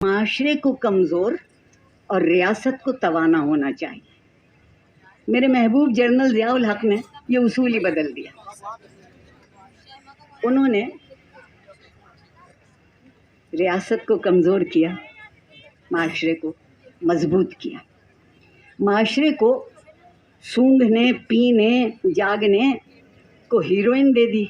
معاشرے کو کمزور اور ریاست کو توانا ہونا چاہیے۔ میرے محبوب جنرل ضیاء الحق نے یہ اصول ہی بدل دیا۔ انہوں نے ریاست کو کمزور کیا، معاشرے کو مضبوط کیا، معاشرے کو سونگھنے پینے جاگنے کو ہیروئن دے دی۔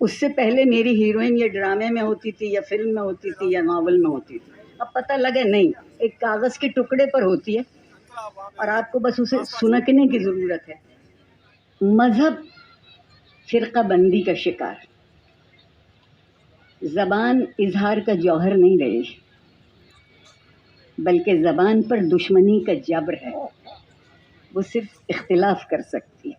اس سے پہلے میری ہیروئن یا ڈرامے میں ہوتی تھی یا فلم میں ہوتی تھی یا ناول میں ہوتی تھی، اب پتہ لگے نہیں، ایک کاغذ کے ٹکڑے پر ہوتی ہے اور آپ کو بس اسے سنکنے کی ضرورت ہے۔ مذہب فرقہ بندی کا شکار، زبان اظہار کا جوہر نہیں رہی، بلکہ زبان پر دشمنی کا جبر ہے۔ وہ صرف اختلاف کر سکتی ہے،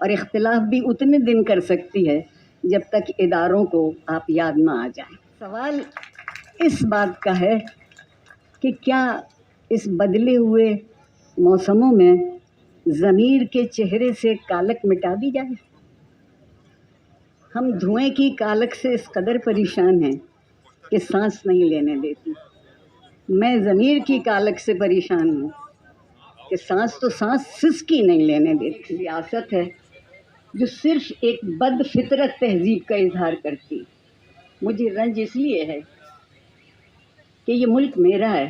اور اختلاف بھی اتنے دن کر سکتی ہے جب تک اداروں کو آپ یاد نہ آ جائیں۔ سوال اس بات کا ہے کہ کیا اس بدلے ہوئے موسموں میں ضمیر کے چہرے سے کالک مٹا دی جائے؟ ہم دھوئیں کی کالک سے اس قدر پریشان ہیں کہ سانس نہیں لینے دیتی۔ میں ضمیر کی کالک سے پریشان ہوں کہ سانس سسکی نہیں لینے دیتی۔ ریاست ہے جو صرف ایک بد فطرت تہذیب کا اظہار کرتی۔ مجھے رنج اس لیے ہے کہ یہ ملک میرا ہے،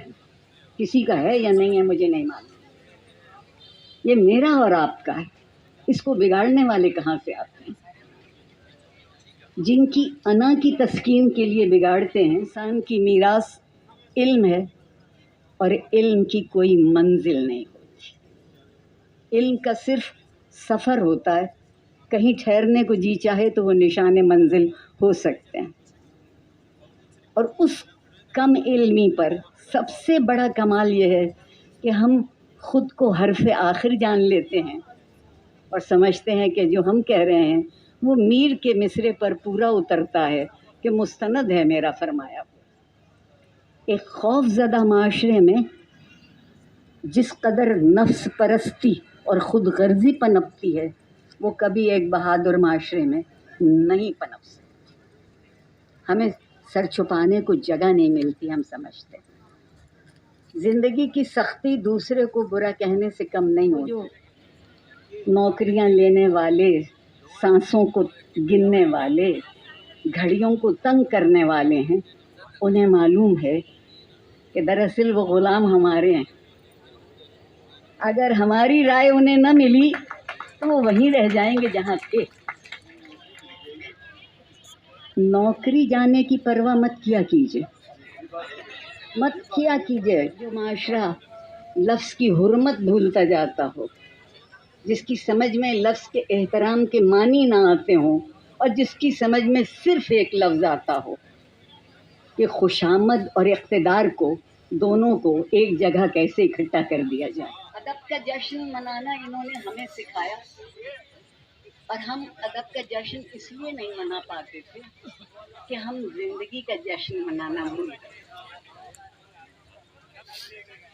کسی کا ہے یا نہیں ہے مجھے نہیں معلوم، یہ میرا اور آپ کا ہے، اس کو بگاڑنے والے کہاں سے آتے ہیں؟ جن کی انا کی تسکین کے لیے بگاڑتے ہیں۔ انسان کی میراث علم ہے، اور علم کی کوئی منزل نہیں ہوتی۔ علم کا صرف سفر ہوتا ہے، کہیں ٹھہرنے کو جی چاہے تو وہ نشان منزل ہو سکتے ہیں۔ اور اس کم علمی پر سب سے بڑا کمال یہ ہے کہ ہم خود کو حرف آخر جان لیتے ہیں اور سمجھتے ہیں کہ جو ہم کہہ رہے ہیں وہ میر کے مصرے پر پورا اترتا ہے کہ مستند ہے میرا فرمایا۔ ایک خوف زدہ معاشرے میں جس قدر نفس پرستی اور خود غرضی پنپتی ہے، وہ کبھی ایک بہادر معاشرے میں نہیں پنپ سکتی۔ ہمیں سر چھپانے کو جگہ نہیں ملتی، ہم سمجھتے ہیں زندگی کی سختی دوسرے کو برا کہنے سے کم نہیں ہو۔ جو نوکریاں لینے والے، سانسوں کو گننے والے، گھڑیوں کو تنگ کرنے والے ہیں، انہیں معلوم ہے کہ دراصل وہ غلام ہمارے ہیں۔ اگر ہماری رائے انہیں نہ ملی تو وہ وہیں رہ جائیں گے جہاں تھے۔ نوکری جانے کی پرواہ مت کیا کیجیے، مت کیا کیجیے۔ جو معاشرہ لفظ کی حرمت بھولتا جاتا ہو، جس کی سمجھ میں لفظ کے احترام کے معنی نہ آتے ہوں، اور جس کی سمجھ میں صرف ایک لفظ آتا ہو کہ خوشامد اور اقتدار کو، دونوں کو ایک جگہ کیسے اکٹھا کر دیا جائے۔ ادب کا جشن منانا انہوں نے ہمیں سکھایا، اور ہم ادب کا جشن اس لیے نہیں منا پاتے تھے کہ ہم زندگی کا جشن منانا بھول گئے۔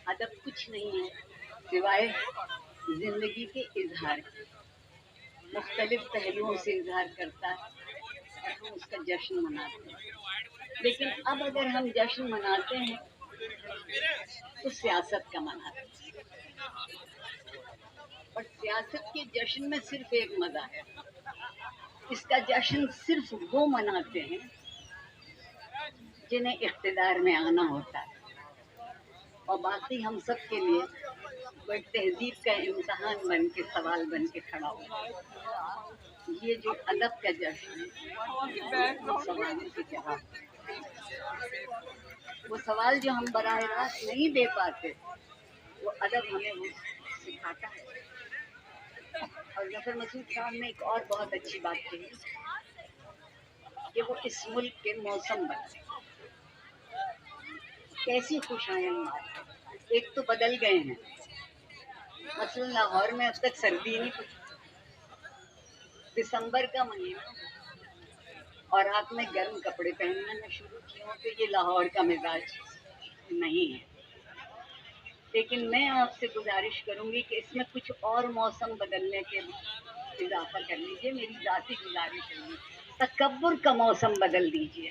ادب کچھ نہیں ہے سوائے زندگی کے اظہار کے، مختلف پہلوؤں سے اظہار کرتا ہے اور ہم اس کا جشن مناتے ہیں۔ لیکن اب اگر ہم جشن مناتے ہیں تو سیاست کا مناتے ہیں، اور سیاست کے جشن میں صرف ایک مزہ ہے، اس کا جشن صرف وہ مناتے ہیں جنہیں اقتدار میں آنا ہوتا ہے، اور باقی ہم سب کے لیے کوئی تہذیب کا امتحان بن کے، سوال بن کے کھڑا ہوتا ہے۔ یہ جو ادب کا جشن ہے، وہ سوالوں کے جواب، وہ سوال جو ہم براہ راست نہیں دے پاتے، وہ ادب ہمیں وہ سکھاتا ہے۔ اور ظفر مسعود صاحب نے ایک اور بہت اچھی بات کہی کہ وہ اس ملک کے موسم بدلے۔ کیسی خوش آئند بات، ایک تو بدل گئے ہیں، مثلا لاہور میں اب تک سردی نہیں پڑی، دسمبر کا مہینہ اور آپ نے گرم کپڑے پہننا شروع کیے ہوں تو یہ لاہور کا مزاج نہیں ہے۔ لیکن میں آپ سے گزارش کروں گی کہ اس میں کچھ اور موسم بدلنے کے اضافہ کر لیجیے، میری ذاتی گزارش ہوگی۔ تکبر کا موسم بدل دیجیے،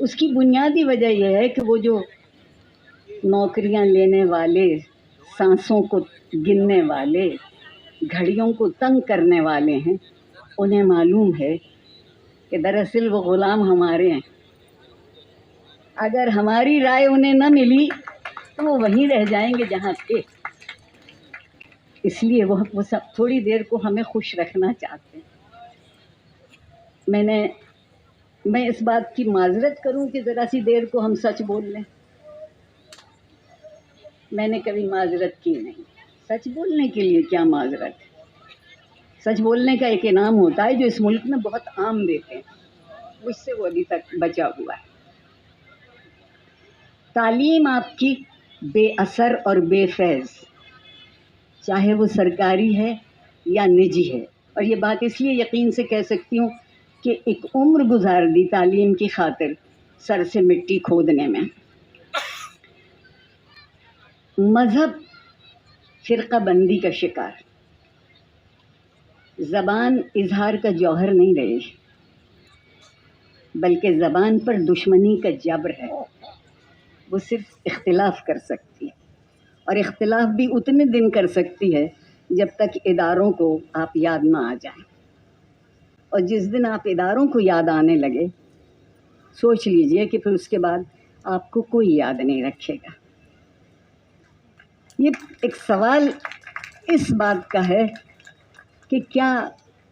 اس کی بنیادی وجہ یہ ہے کہ وہ جو نوکریاں لینے والے، سانسوں کو گننے والے، گھڑیوں کو تنگ کرنے والے ہیں، انہیں معلوم ہے کہ دراصل وہ غلام ہمارے ہیں. اگر ہماری رائے انہیں نہ ملی تو وہ وہیں رہ جائیں گے جہاں تھے. اس لیے وہ سب تھوڑی دیر کو ہمیں خوش رکھنا چاہتے ہیں. میں اس بات کی معذرت کروں کہ ذرا سی دیر کو ہم سچ بول لیں. میں نے کبھی معذرت کی نہیں. سچ بولنے کے لیے کیا معذرت ہے؟ سچ بولنے کا ایک انعام ہوتا ہے جو اس ملک میں بہت عام دیتے ہیں، مجھ سے وہ ابھی تک بچا ہوا ہے. تعلیم آپ کی بے اثر اور بے فیض، چاہے وہ سرکاری ہے یا نجی ہے. اور یہ بات اس لیے یقین سے کہہ سکتی ہوں کہ ایک عمر گزار دی تعلیم کی خاطر سر سے مٹی کھودنے میں. مذہب فرقہ بندی کا شکار، زبان اظہار کا جوہر نہیں رہی، بلکہ زبان پر دشمنی کا جبر ہے. وہ صرف اختلاف کر سکتی ہے، اور اختلاف بھی اتنے دن کر سکتی ہے جب تک اداروں کو آپ یاد نہ آ جائیں. اور جس دن آپ اداروں کو یاد آنے لگے، سوچ لیجئے کہ پھر اس کے بعد آپ کو کوئی یاد نہیں رکھے گا. یہ ایک سوال اس بات کا ہے کہ کیا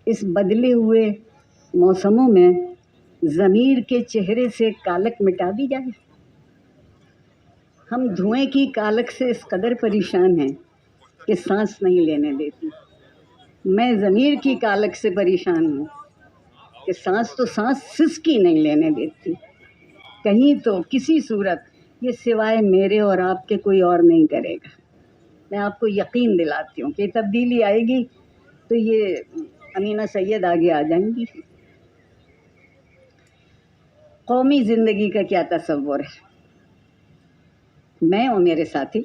اس بدلے ہوئے موسموں میں ضمیر کے چہرے سے کالک مٹا دی جائے. ہم دھوئیں کی کالک سے اس قدر پریشان ہیں کہ سانس نہیں لینے دیتی. میں ضمیر کی کالک سے پریشان ہوں کہ سانس سسکی نہیں لینے دیتی. کہیں تو کسی صورت یہ سوائے میرے اور آپ کے کوئی اور نہیں کرے گا. میں آپ کو یقین دلاتی ہوں کہ تبدیلی آئے گی تو یہ امینہ سید آگے آ جائیں گی. قومی زندگی کا کیا تصور ہے؟ میں اور میرے ساتھی،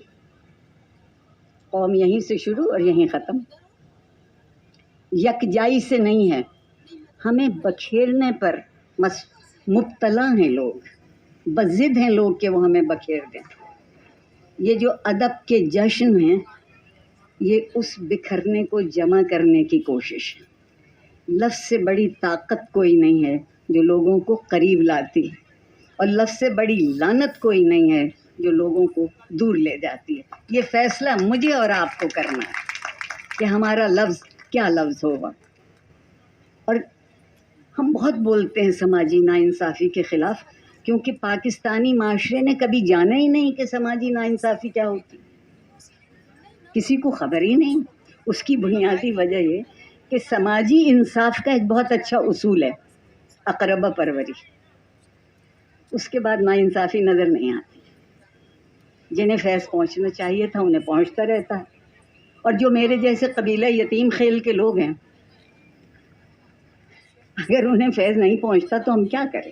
قوم یہیں سے شروع اور یہیں ختم. یکجائی سے نہیں ہے، ہمیں بکھیرنے پر مبتلا ہیں لوگ، بضد ہیں لوگ کہ وہ ہمیں بکھیر دیں. یہ جو ادب کے جشن ہیں، یہ اس بکھرنے کو جمع کرنے کی کوشش ہے. لفظ سے بڑی طاقت کوئی نہیں ہے جو لوگوں کو قریب لاتی ہے، اور لفظ سے بڑی لعنت کوئی نہیں ہے جو لوگوں کو دور لے جاتی ہے. یہ فیصلہ مجھے اور آپ کو کرنا ہے کہ ہمارا لفظ کیا لفظ ہوگا. اور ہم بہت بولتے ہیں سماجی ناانصافی کے خلاف، کیونکہ پاکستانی معاشرے نے کبھی جانا ہی نہیں کہ سماجی ناانصافی کیا ہوتی، کسی کو خبر ہی نہیں. اس کی بنیادی وجہ یہ کہ سماجی انصاف کا ایک بہت اچھا اصول ہے، اقربا پروری. اس کے بعد ناانصافی نظر نہیں آتی. جنہیں فیض پہنچنا چاہیے تھا انہیں پہنچتا رہتا ہے، اور جو میرے جیسے قبیلہ یتیم خیل کے لوگ ہیں، اگر انہیں فیض نہیں پہنچتا تو ہم کیا کریں.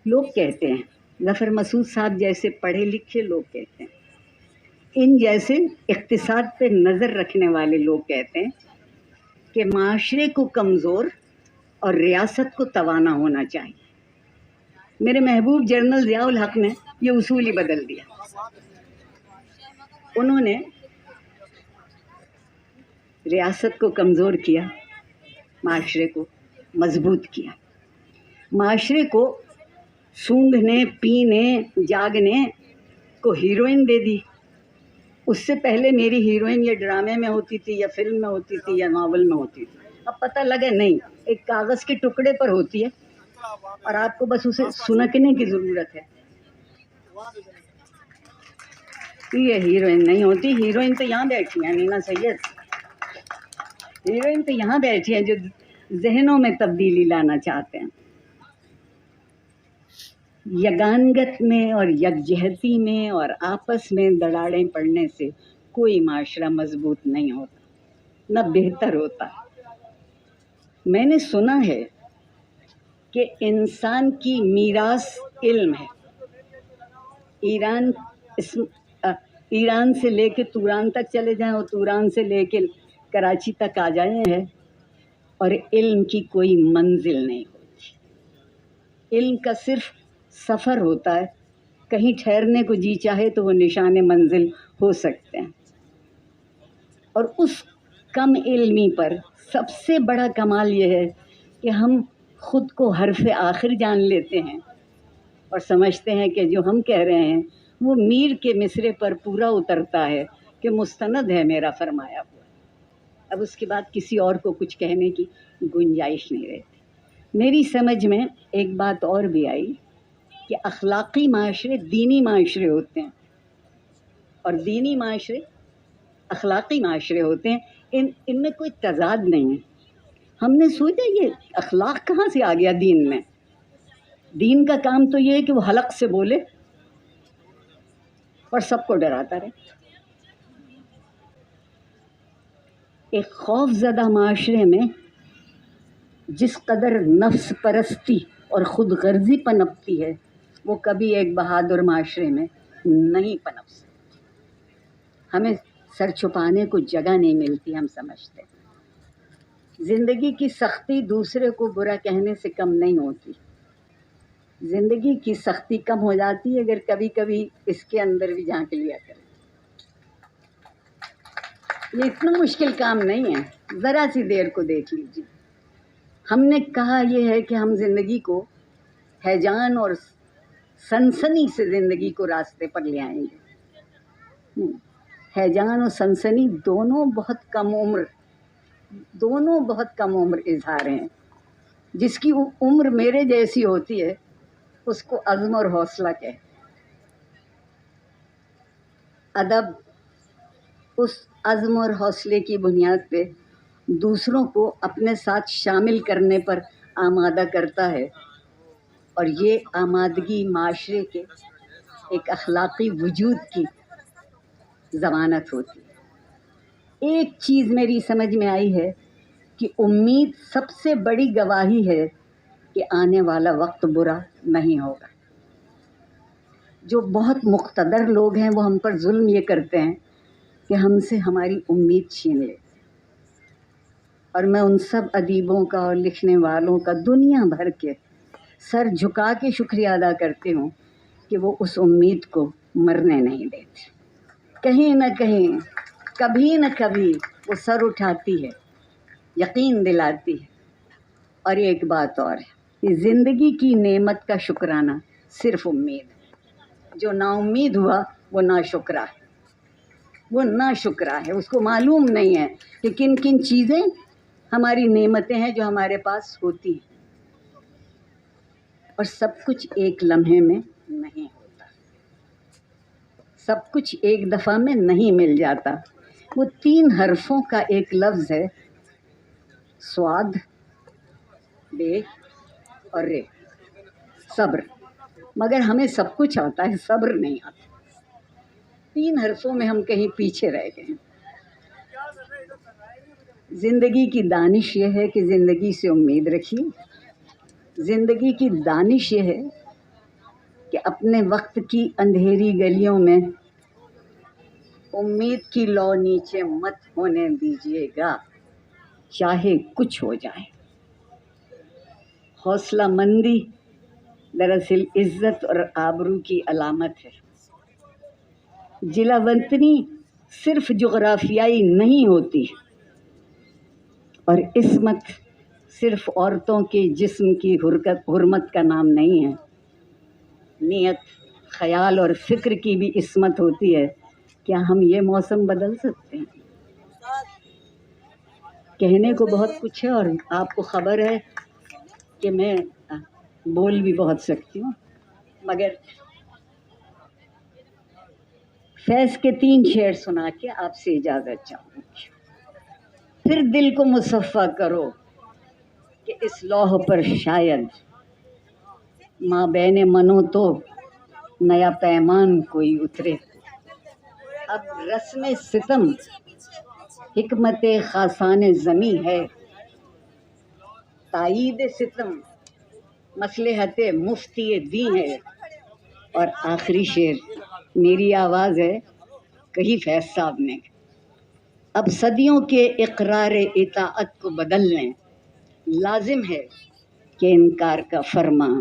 لوگ کہتے ہیں، ظفر مسعود صاحب جیسے پڑھے لکھے لوگ کہتے ہیں، ان جیسے اقتصاد پہ نظر رکھنے والے لوگ کہتے ہیں کہ معاشرے کو کمزور اور ریاست کو توانا ہونا چاہیے. میرے محبوب جنرل ضیاء الحق نے یہ اصول ہی بدل دیا. انہوں نے ریاست کو کمزور کیا، معاشرے کو مضبوط کیا. معاشرے کو سونگھنے، پینے، جاگنے کو ہیروئن دے دی. اس سے پہلے میری ہیروئن یا ڈرامے میں ہوتی تھی یا فلم میں ہوتی تھی یا ناول میں ہوتی تھی. اب پتہ لگے نہیں، ایک کاغذ کے ٹکڑے پر ہوتی ہے اور آپ کو بس اسے سنکنے کی ضرورت ہے. یہ ہیروئن نہیں ہوتی. ہیروئن تو یہاں بیٹھی ہیں امینہ سید، ہیروئن تو یہاں بیٹھی ہیں جو ذہنوں میں تبدیلی لانا چاہتے ہیں. یگانگت میں اور یکجہتی میں اور آپس میں دراڑیں پڑنے سے کوئی معاشرہ مضبوط نہیں ہوتا، نہ بہتر ہوتا. میں نے سنا ہے کہ انسان کی میراث علم ہے. ایران سے لے کے توران تک چلے جائیں اور توران سے لے کے کراچی تک آ جائیں ہیں، اور علم کی کوئی منزل نہیں ہوتی. علم کا صرف سفر ہوتا ہے، کہیں ٹھہرنے کو جی چاہے تو وہ نشان منزل ہو سکتے ہیں۔ اور اس کم علمی پر سب سے بڑا کمال یہ ہے کہ ہم خود کو حرف آخر جان لیتے ہیں اور سمجھتے ہیں کہ جو ہم کہہ رہے ہیں وہ میر کے مصرے پر پورا اترتا ہے کہ مستند ہے میرا فرمایا ہوا۔ اب اس کے بعد کسی اور کو کچھ کہنے کی گنجائش نہیں رہتی۔ میری سمجھ میں ایک بات اور بھی آئی کہ اخلاقی معاشرے دینی معاشرے ہوتے ہیں اور دینی معاشرے اخلاقی معاشرے ہوتے ہیں، ان میں کوئی تضاد نہیں ہے۔ ہم نے سوچا یہ اخلاق کہاں سے آ گیا دین میں؟ دین کا کام تو یہ ہے کہ وہ حلق سے بولے اور سب کو ڈراتا رہے۔ ایک خوف زدہ معاشرے میں جس قدر نفس پرستی اور خود غرضی پنپتی ہے وہ کبھی ایک بہادر معاشرے میں نہیں پنپ سکتی۔ ہمیں سر چھپانے کو جگہ نہیں ملتی، ہم سمجھتے ہیں زندگی کی سختی دوسرے کو برا کہنے سے کم نہیں ہوتی۔ زندگی کی سختی کم ہو جاتی ہے اگر کبھی کبھی اس کے اندر بھی جھانک لیا کرے۔ یہ اتنا مشکل کام نہیں ہے، ذرا سی دیر کو دیکھ لیجیے۔ ہم نے کہا یہ ہے کہ ہم زندگی کو ہیجان اور سنسنی سے زندگی کو راستے پر لے آئیں گے۔ ہیجان اور سنسنی دونوں بہت کم عمر اظہار ہیں۔ جس کی عمر میرے جیسی ہوتی ہے اس کو عزم اور حوصلہ کہتے ہیں۔ ادب اس عزم اور حوصلے کی بنیاد پہ دوسروں کو اپنے ساتھ شامل کرنے پر آمادہ کرتا ہے، اور یہ آمادگی معاشرے کے ایک اخلاقی وجود کی ضمانت ہوتی ہے۔ ایک چیز میری سمجھ میں آئی ہے کہ امید سب سے بڑی گواہی ہے کہ آنے والا وقت برا نہیں ہوگا۔ جو بہت مقتدر لوگ ہیں وہ ہم پر ظلم یہ کرتے ہیں کہ ہم سے ہماری امید چھین لیتے ہیں، اور میں ان سب ادیبوں کا اور لکھنے والوں کا دنیا بھر کے سر جھکا کے شکریہ ادا کرتی ہوں کہ وہ اس امید کو مرنے نہیں دیتے۔ کہیں نہ کہیں کبھی نہ کبھی وہ سر اٹھاتی ہے، یقین دلاتی ہے۔ اور ایک بات اور ہے کہ زندگی کی نعمت کا شکرانہ صرف امید ہے۔ جو نا امید ہوا وہ ناشکرا ہے، اس کو معلوم نہیں ہے کہ کن کن چیزیں ہماری نعمتیں ہیں جو ہمارے پاس ہوتی ہیں، اور سب کچھ ایک لمحے میں نہیں ہوتا، سب کچھ ایک دفعہ میں نہیں مل جاتا۔ وہ 3 حرفوں کا ایک لفظ ہے، سواد، بے اور رے، صبر۔ مگر ہمیں سب کچھ آتا ہے، صبر نہیں آتا۔ 3 حرفوں میں ہم کہیں پیچھے رہ گئے ہیں۔ زندگی کی دانش یہ ہے کہ زندگی سے امید رکھیے۔ زندگی کی دانش یہ ہے کہ اپنے وقت کی اندھیری گلیوں میں امید کی لو نیچے مت ہونے دیجیے گا، چاہے کچھ ہو جائے۔ حوصلہ مندی دراصل عزت اور آبرو کی علامت ہے۔ جلاوطنی صرف جغرافیائی نہیں ہوتی، اور عصمت صرف عورتوں کے جسم کی حرمت کا نام نہیں ہے۔ نیت، خیال اور فکر کی بھی عصمت ہوتی ہے۔ کیا ہم یہ موسم بدل سکتے ہیں؟ کہنے کو بہت کچھ ہے، اور آپ کو خبر ہے کہ میں بول بھی بہت سکتی ہوں، مگر فیض کے 3 شعر سنا کے آپ سے اجازت چاہوں گی۔ پھر دل کو مصفا کرو کہ اس لوح پر شاید ماں بین منو تو نیا پیمان کوئی اترے۔ اب رسم ستم حکمت خاصان زمیں ہے، تائید ستم مصلحت مفتی دین ہے۔ اور آخری شعر میری آواز ہے، کہی فیض صاحب نے، اب صدیوں کے اقرار اطاعت کو بدل لیں، لازم ہے کہ انکار کا فرمان